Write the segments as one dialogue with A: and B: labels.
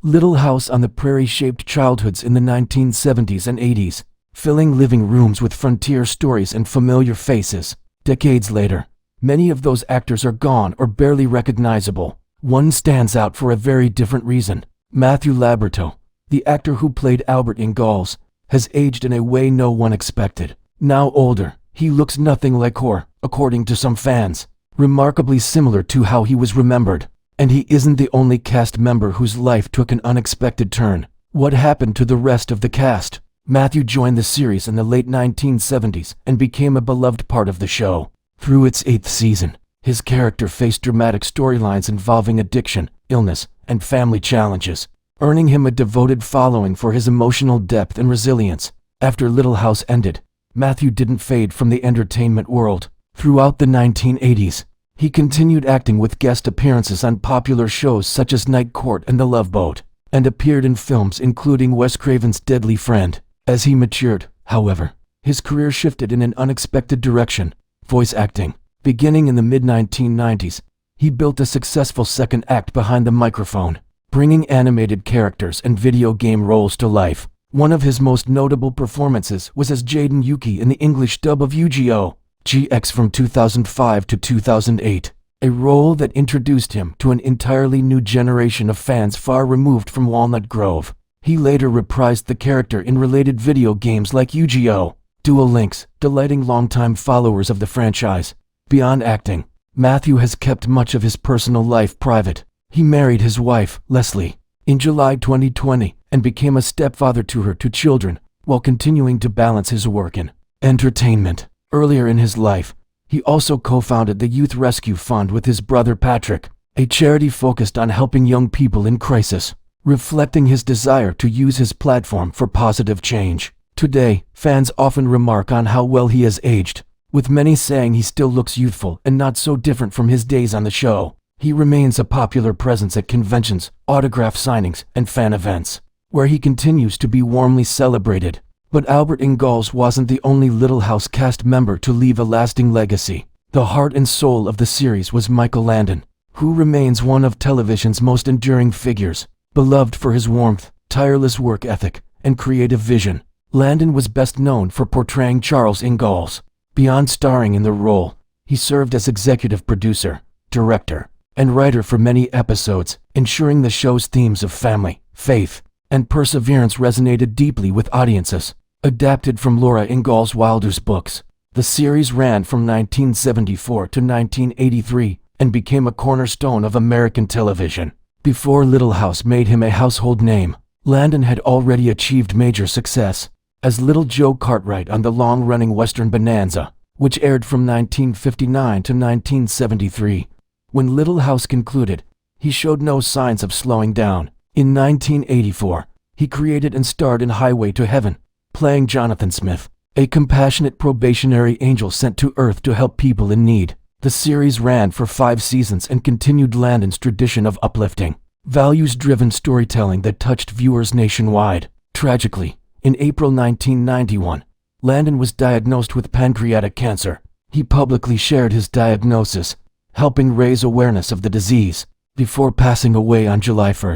A: Little House on the Prairie shaped childhoods in the 1970s and 80s, filling living rooms with frontier stories and familiar faces. Decades later, many of those actors are gone or barely recognizable. One stands out for a very different reason. Matthew Laborto, the actor who played Albert Ingalls, has aged in a way no one expected. Now older, he looks nothing like her, according to some fans, remarkably similar to how he was remembered. And he isn't the only cast member whose life took an unexpected turn. What happened to the rest of the cast? Matthew joined the series in the late 1970s and became a beloved part of the show. Through its 8th season, his character faced dramatic storylines involving addiction, illness, and family challenges, earning him a devoted following for his emotional depth and resilience. After Little House ended, Matthew didn't fade from the entertainment world. Throughout the 1980s, he continued acting with guest appearances on popular shows such as Night Court and The Love Boat, and appeared in films including Wes Craven's Deadly Friend. As he matured, however, his career shifted in an unexpected direction: voice acting. Beginning in the mid-1990s, he built a successful second act behind the microphone, bringing animated characters and video game roles to life. One of his most notable performances was as Jaden Yuki in the English dub of Yu-Gi-Oh! GX from 2005 to 2008, a role that introduced him to an entirely new generation of fans far removed from Walnut Grove. He later reprised the character in related video games like Yu-Gi-Oh! Duel Links, delighting longtime followers of the franchise. Beyond acting, Matthew has kept much of his personal life private. He married his wife, Leslie, in July 2020 and became a stepfather to her 2 children, while continuing to balance his work in entertainment. Earlier in his life, he also co-founded the Youth Rescue Fund with his brother Patrick, a charity focused on helping young people in crisis, reflecting his desire to use his platform for positive change. Today, fans often remark on how well he has aged, with many saying he still looks youthful and not so different from his days on the show. He remains a popular presence at conventions, autograph signings, and fan events, where he continues to be warmly celebrated. But Albert Ingalls wasn't the only Little House cast member to leave a lasting legacy. The heart and soul of the series was Michael Landon, who remains one of television's most enduring figures. Beloved for his warmth, tireless work ethic, and creative vision, Landon was best known for portraying Charles Ingalls. Beyond starring in the role, he served as executive producer, director, and writer for many episodes, ensuring the show's themes of family, faith, and perseverance resonated deeply with audiences. Adapted from Laura Ingalls Wilder's books, the series ran from 1974 to 1983 and became a cornerstone of American television. Before Little House made him a household name, Landon had already achieved major success as Little Joe Cartwright on the long-running Western Bonanza, which aired from 1959 to 1973. When Little House concluded, he showed no signs of slowing down. In 1984, he created and starred in Highway to Heaven, playing Jonathan Smith, a compassionate probationary angel sent to Earth to help people in need. The series ran for 5 seasons and continued Landon's tradition of uplifting, values-driven storytelling that touched viewers nationwide. Tragically, in April 1991, Landon was diagnosed with pancreatic cancer. He publicly shared his diagnosis, helping raise awareness of the disease, before passing away on July 1,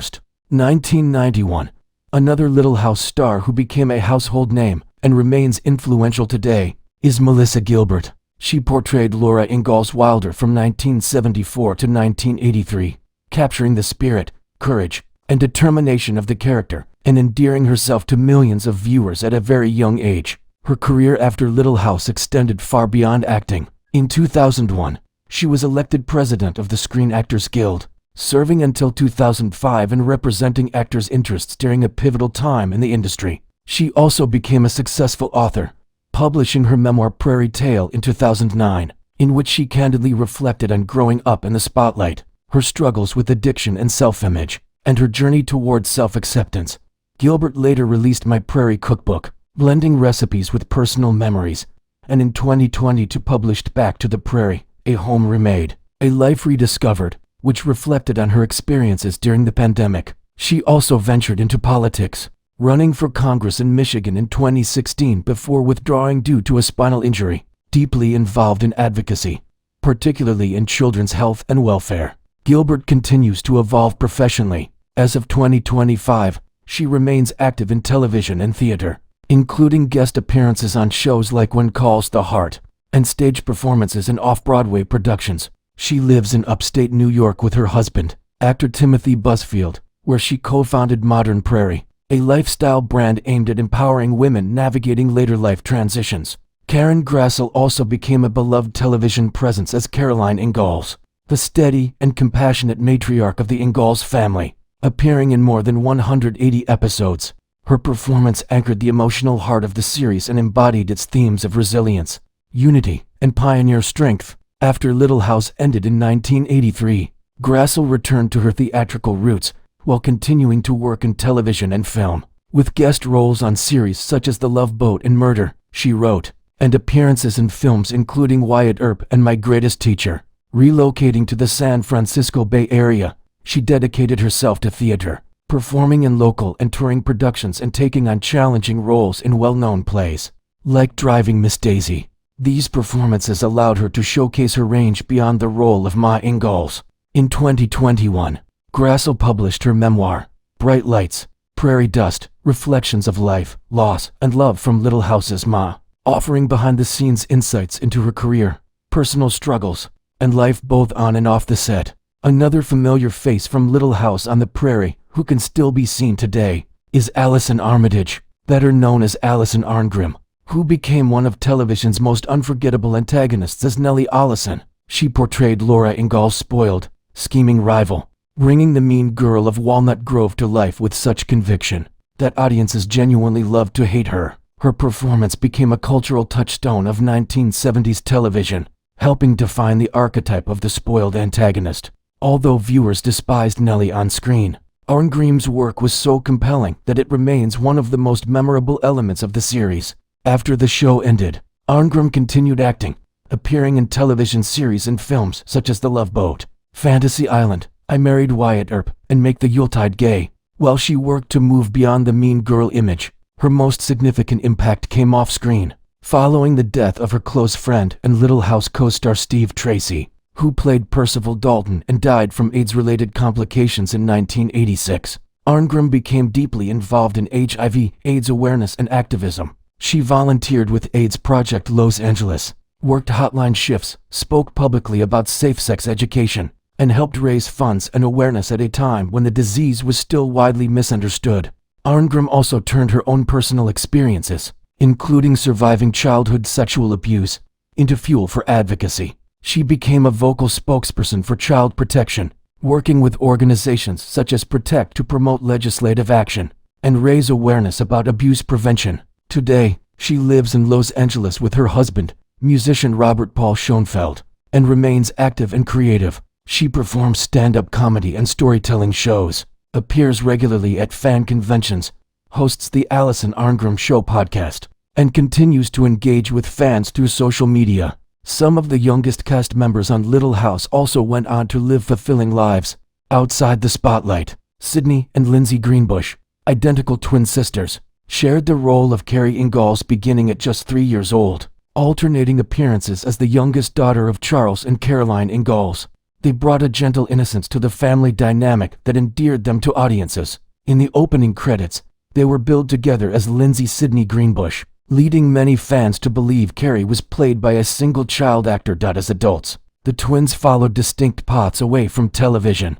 A: 1991. Another Little House star who became a household name and remains influential today is Melissa Gilbert. She portrayed Laura Ingalls Wilder from 1974 to 1983, capturing the spirit, courage, and determination of the character and endearing herself to millions of viewers at a very young age. Her career after Little House extended far beyond acting. In 2001, she was elected president of the Screen Actors Guild, serving until 2005 and representing actors' interests during a pivotal time in the industry. She also became a successful author, publishing her memoir Prairie Tale in 2009, in which she candidly reflected on growing up in the spotlight, her struggles with addiction and self-image, and her journey towards self-acceptance. Gilbert later released My Prairie Cookbook, blending recipes with personal memories, and in 2022 published Back to the Prairie, A Home Remade, A Life Rediscovered, which reflected on her experiences during the pandemic. She also ventured into politics, running for Congress in Michigan in 2016 before withdrawing due to a spinal injury. Deeply involved in advocacy, particularly in children's health and welfare, Gilbert continues to evolve professionally, As of 2025, she remains active in television and theater, including guest appearances on shows like When Calls the Heart and stage performances in off-Broadway productions. She lives in upstate New York with her husband, actor Timothy Busfield, where she co-founded Modern Prairie, a lifestyle brand aimed at empowering women navigating later life transitions. Karen Grassel also became a beloved television presence as Caroline Ingalls, the steady and compassionate matriarch of the Ingalls family, appearing in more than 180 episodes. Her performance anchored the emotional heart of the series and embodied its themes of resilience, unity, and pioneer strength. After Little House ended in 1983, Grassel returned to her theatrical roots while continuing to work in television and film. With guest roles on series such as The Love Boat and Murder, She Wrote, and appearances in films including Wyatt Earp and My Greatest Teacher. Relocating to the San Francisco Bay Area, she dedicated herself to theater, performing in local and touring productions and taking on challenging roles in well-known plays, like Driving Miss Daisy. These performances allowed her to showcase her range beyond the role of Ma Ingalls. In 2021, Grassel published her memoir, Bright Lights, Prairie Dust, Reflections of Life, Loss, and Love from Little House's Ma, offering behind-the-scenes insights into her career, personal struggles, and life both on and off the set. Another familiar face from Little House on the Prairie, who can still be seen today, is Allison Armitage, better known as Allison Arngrim, who became one of television's most unforgettable antagonists as Nellie Allison. She portrayed Laura Ingalls' spoiled, scheming rival, bringing the mean girl of Walnut Grove to life with such conviction that audiences genuinely loved to hate her. Her performance became a cultural touchstone of 1970s television, helping define the archetype of the spoiled antagonist. Although viewers despised Nellie on screen, Arngrim's work was so compelling that it remains one of the most memorable elements of the series. After the show ended, Arngrim continued acting, appearing in television series and films such as The Love Boat, Fantasy Island, I Married Wyatt Earp, and Make the Yuletide Gay. While she worked to move beyond the mean girl image, her most significant impact came off-screen, following the death of her close friend and Little House co-star Steve Tracy, who played Percival Dalton and died from AIDS-related complications in 1986. Arngrim became deeply involved in HIV/AIDS awareness and activism. She volunteered with AIDS Project Los Angeles, worked hotline shifts, spoke publicly about safe sex education, and helped raise funds and awareness at a time when the disease was still widely misunderstood. Arngrim also turned her own personal experiences, including surviving childhood sexual abuse, into fuel for advocacy. She became a vocal spokesperson for child protection, working with organizations such as Protect to promote legislative action and raise awareness about abuse prevention. Today, she lives in Los Angeles with her husband, musician Robert Paul Schoenfeld, and remains active and creative. She performs stand-up comedy and storytelling shows, appears regularly at fan conventions, hosts the Allison Arngrim Show podcast, and continues to engage with fans through social media. Some of the youngest cast members on Little House also went on to live fulfilling lives outside the spotlight. Sydney and Lindsay Greenbush, identical twin sisters, shared the role of Carrie Ingalls beginning at just 3 years old, alternating appearances as the youngest daughter of Charles and Caroline Ingalls. They brought a gentle innocence to the family dynamic that endeared them to audiences. In the opening credits, they were billed together as Lindsay Sydney Greenbush, leading many fans to believe Carrie was played by a single child actor. As adults, the twins followed distinct paths away from television.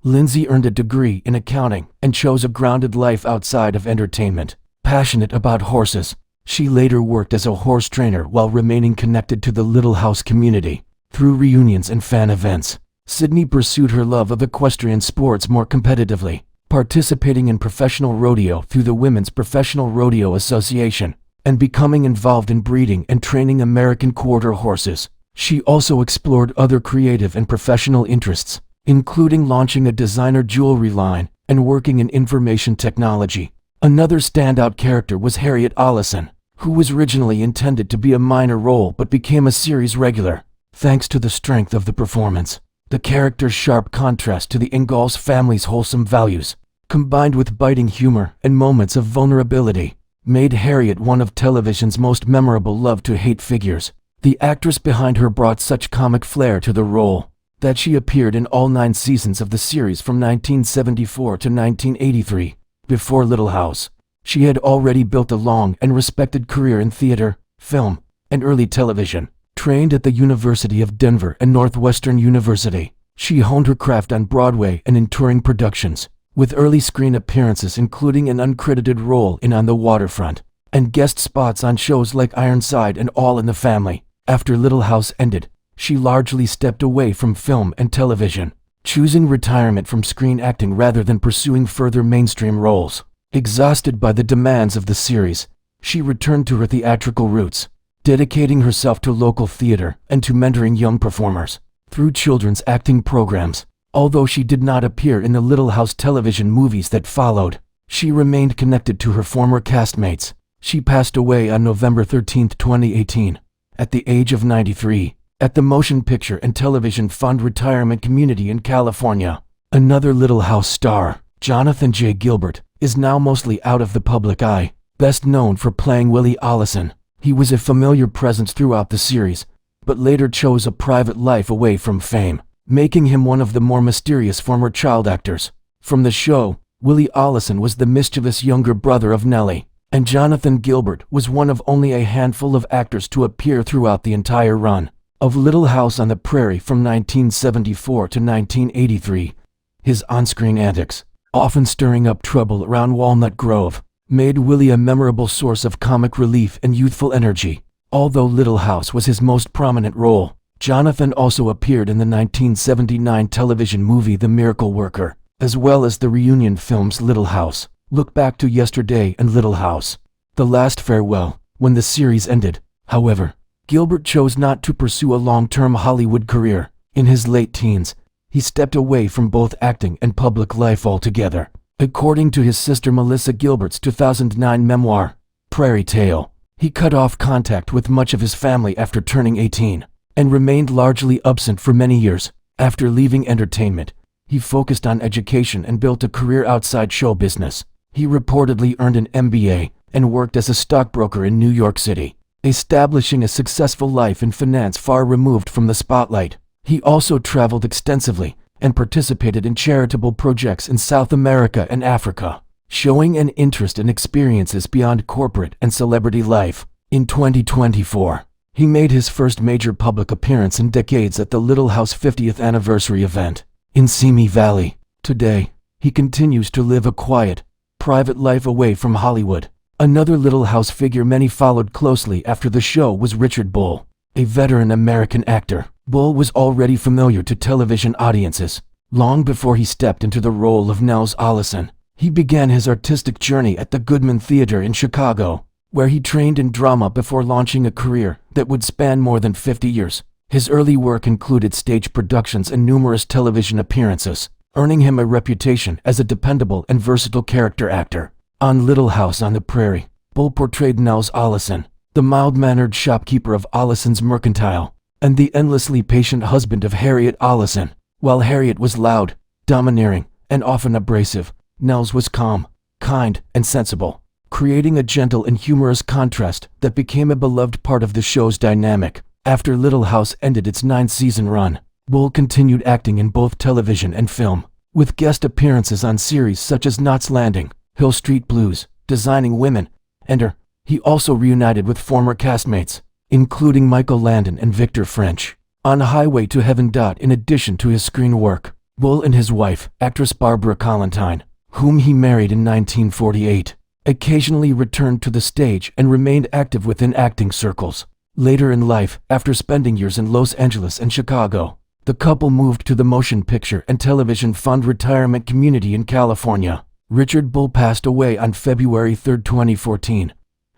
A: Lindsay earned a degree in accounting and chose a grounded life outside of entertainment. Passionate about horses, she later worked as a horse trainer while remaining connected to the Little House community through reunions and fan events. Sydney pursued her love of equestrian sports more competitively, participating in professional rodeo through the Women's Professional Rodeo Association, and becoming involved in breeding and training American quarter horses. She also explored other creative and professional interests, including launching a designer jewelry line and working in information technology. Another standout character was Harriet Allison, who was originally intended to be a minor role but became a series regular. Thanks to the strength of the performance, the character's sharp contrast to the Ingalls family's wholesome values, combined with biting humor and moments of vulnerability, made Harriet one of television's most memorable love-to-hate figures. The actress behind her brought such comic flair to the role that she appeared in all 9 seasons of the series from 1974 to 1983. Before Little House, she had already built a long and respected career in theater, film, and early television. Trained at the University of Denver and Northwestern University, she honed her craft on Broadway and in touring productions, with early screen appearances including an uncredited role in On the Waterfront, and guest spots on shows like Ironside and All in the Family. After Little House ended, she largely stepped away from film and television, choosing retirement from screen acting rather than pursuing further mainstream roles. Exhausted by the demands of the series, she returned to her theatrical roots, dedicating herself to local theater and to mentoring young performers through children's acting programs. Although she did not appear in the Little House television movies that followed, she remained connected to her former castmates. She passed away on November 13, 2018, at the age of 93, at the Motion Picture and Television Fund Retirement Community in California. Another Little House star, Jonathan J. Gilbert, is now mostly out of the public eye, best known for playing Willie Allison. He was a familiar presence throughout the series, but later chose a private life away from fame, making him one of the more mysterious former child actors. From the show, Willie Allison was the mischievous younger brother of Nellie, and Jonathan Gilbert was one of only a handful of actors to appear throughout the entire run of Little House on the Prairie from 1974 to 1983. His on-screen antics, often stirring up trouble around Walnut Grove, made Willie a memorable source of comic relief and youthful energy. Although Little House was his most prominent role, Jonathan also appeared in the 1979 television movie The Miracle Worker, as well as the reunion films Little House, Look Back to Yesterday and Little House, The Last Farewell. When the series ended, however, Gilbert chose not to pursue a long-term Hollywood career. In his late teens, he stepped away from both acting and public life altogether. According to his sister Melissa Gilbert's 2009 memoir, Prairie Tale, he cut off contact with much of his family after turning 18, and remained largely absent for many years. After leaving entertainment, he focused on education and built a career outside show business. He reportedly earned an MBA and worked as a stockbroker in New York City, establishing a successful life in finance far removed from the spotlight. He also traveled extensively and participated in charitable projects in South America and Africa, showing an interest in experiences beyond corporate and celebrity life. In 2024, he made his first major public appearance in decades at the Little House 50th anniversary event in Simi Valley. Today, he continues to live a quiet, private life away from Hollywood. Another Little House figure many followed closely after the show was Richard Bull, a veteran American actor. Bull was already familiar to television audiences. Long before he stepped into the role of Nels Allison, he began his artistic journey at the Goodman Theater in Chicago, where he trained in drama before launching a career that would span more than 50 years. His early work included stage productions and numerous television appearances, earning him a reputation as a dependable and versatile character actor. On Little House on the Prairie, Bull portrayed Nels Allison, the mild-mannered shopkeeper of Allison's Mercantile, and the endlessly patient husband of Harriet Allison. While Harriet was loud, domineering, and often abrasive, Nels was calm, kind, and sensible, creating a gentle and humorous contrast that became a beloved part of the show's dynamic. After Little House ended its 9-season run, Bull continued acting in both television and film, with guest appearances on series such as Knots Landing, Hill Street Blues, Designing Women, and Her. He also reunited with former castmates, including Michael Landon and Victor French, on Highway to Heaven. In addition to his screen work, Bull and his wife, actress Barbara Collentine, whom he married in 1948, occasionally returned to the stage and remained active within acting circles. Later in life, after spending years in Los Angeles and Chicago, the couple moved to the Motion Picture and Television Fund Retirement Community in California. Richard Bull passed away on February 3, 2014,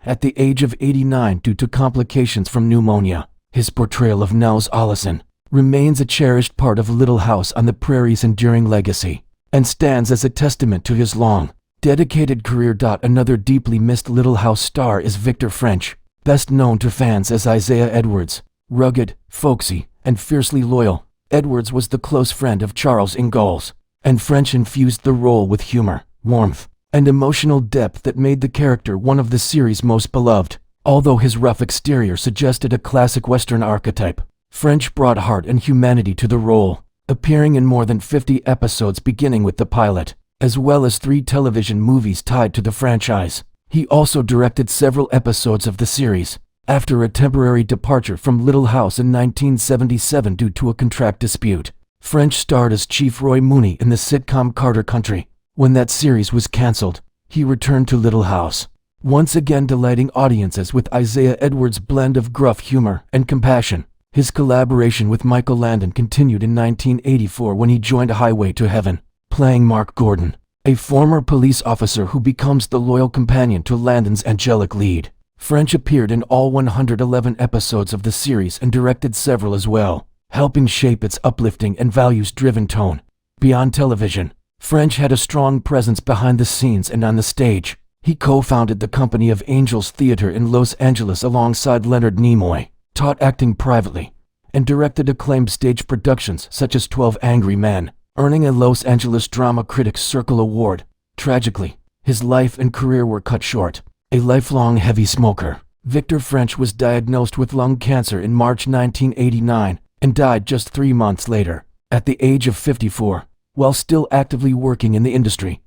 A: at the age of 89 due to complications from pneumonia. His portrayal of Nels Allison remains a cherished part of Little House on the Prairie's enduring legacy, and stands as a testament to his long, dedicated career. Another deeply missed Little House star is Victor French, best known to fans as Isaiah Edwards. Rugged, folksy, and fiercely loyal, Edwards was the close friend of Charles Ingalls, and French infused the role with humor, warmth, and emotional depth that made the character one of the series' most beloved. Although his rough exterior suggested a classic Western archetype, French brought heart and humanity to the role, appearing in more than 50 episodes beginning with the pilot, as well as 3 television movies tied to the franchise. He also directed several episodes of the series. After a temporary departure from Little House in 1977 due to a contract dispute, French starred as Chief Roy Mooney in the sitcom Carter Country. When that series was cancelled, he returned to Little House, once again delighting audiences with Isaiah Edwards' blend of gruff humor and compassion. His collaboration with Michael Landon continued in 1984 when he joined Highway to Heaven, playing Mark Gordon, a former police officer who becomes the loyal companion to Landon's angelic lead. French appeared in all 111 episodes of the series and directed several as well, helping shape its uplifting and values-driven tone. Beyond television, French had a strong presence behind the scenes and on the stage. He co-founded the Company of Angels Theater in Los Angeles alongside Leonard Nimoy, taught acting privately, and directed acclaimed stage productions such as 12 Angry Men, earning a Los Angeles Drama Critics Circle Award. Tragically, his life and career were cut short. A lifelong heavy smoker, Victor French was diagnosed with lung cancer in March 1989 and died just 3 months later, at the age of 54, while still actively working in the industry.